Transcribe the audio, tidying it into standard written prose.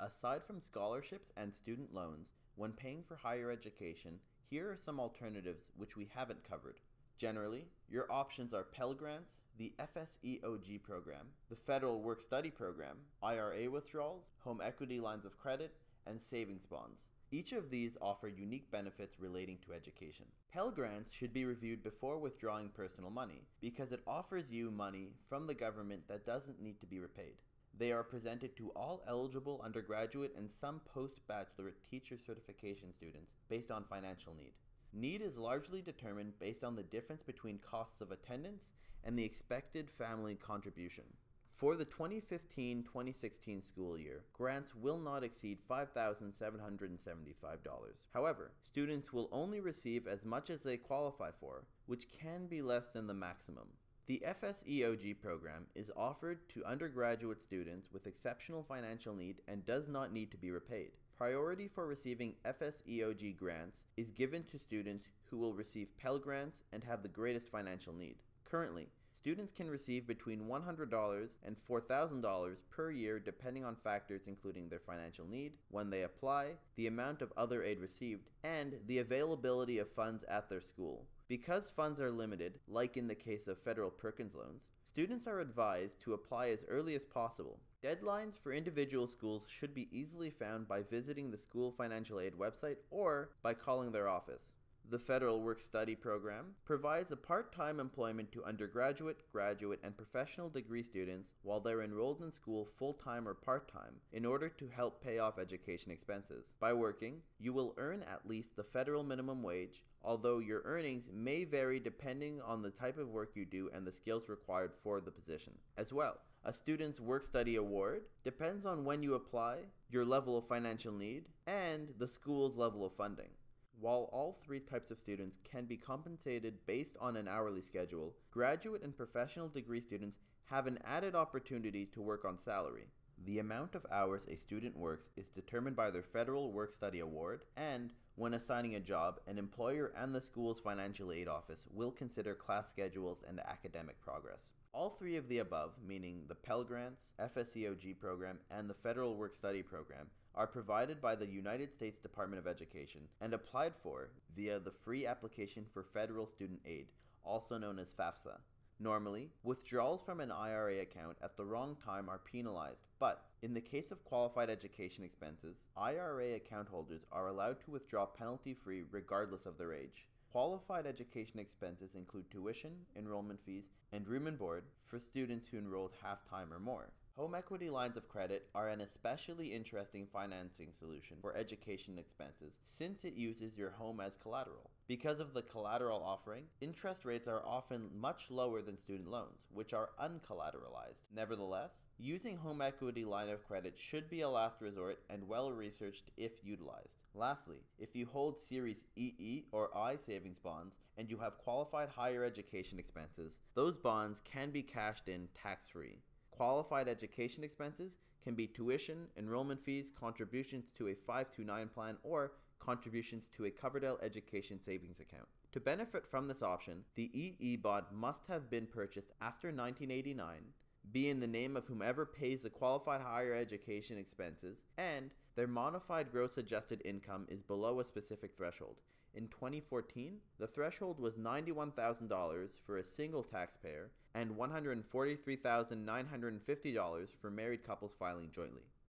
Aside from scholarships and student loans, when paying for higher education, here are some alternatives which we haven't covered. Generally, your options are Pell Grants, the FSEOG program, the Federal Work-Study program, IRA withdrawals, home equity lines of credit, and savings bonds. Each of these offer unique benefits relating to education. Pell Grants should be reviewed before withdrawing personal money because it offers you money from the government that doesn't need to be repaid. They are presented to all eligible undergraduate and some post-bachelorate teacher certification students based on financial need. Need is largely determined based on the difference between costs of attendance and the expected family contribution. For the 2015-2016 school year, grants will not exceed $5,775. However, students will only receive as much as they qualify for, which can be less than the maximum. The FSEOG program is offered to undergraduate students with exceptional financial need and does not need to be repaid. Priority for receiving FSEOG grants is given to students who will receive Pell Grants and have the greatest financial need. Currently, students can receive between $100 and $4,000 per year depending on factors including their financial need, when they apply, the amount of other aid received, and the availability of funds at their school. Because funds are limited, like in the case of federal Perkins loans, students are advised to apply as early as possible. Deadlines for individual schools should be easily found by visiting the school financial aid website or by calling their office. The Federal Work-Study program provides a part-time employment to undergraduate, graduate, and professional degree students while they're enrolled in school full-time or part-time in order to help pay off education expenses. By working, you will earn at least the federal minimum wage, although your earnings may vary depending on the type of work you do and the skills required for the position. As well, a student's work-study award depends on when you apply, your level of financial need, and the school's level of funding. While all three types of students can be compensated based on an hourly schedule, graduate and professional degree students have an added opportunity to work on salary. The amount of hours a student works is determined by their Federal Work-Study Award, and when assigning a job, an employer and the school's financial aid office will consider class schedules and academic progress. All three of the above, meaning the Pell Grants, FSEOG program, and the Federal Work-Study program, are provided by the United States Department of Education and applied for via the Free Application for Federal Student Aid, also known as FAFSA. Normally, withdrawals from an IRA account at the wrong time are penalized, but in the case of qualified education expenses, IRA account holders are allowed to withdraw penalty-free regardless of their age. Qualified education expenses include tuition, enrollment fees, and room and board for students who enrolled half-time or more. Home equity lines of credit are an especially interesting financing solution for education expenses since it uses your home as collateral. Because of the collateral offering, interest rates are often much lower than student loans, which are uncollateralized. Nevertheless, using home equity line of credit should be a last resort and well researched if utilized. Lastly, if you hold Series EE or I savings bonds and you have qualified higher education expenses, those bonds can be cashed in tax-free. Qualified education expenses can be tuition, enrollment fees, contributions to a 529 plan, or contributions to a Coverdell Education Savings Account. To benefit from this option, the EE bond must have been purchased after 1989, be in the name of whomever pays the qualified higher education expenses, and their modified gross adjusted income is below a specific threshold. In 2014, the threshold was $91,000 for a single taxpayer and $143,950 for married couples filing jointly.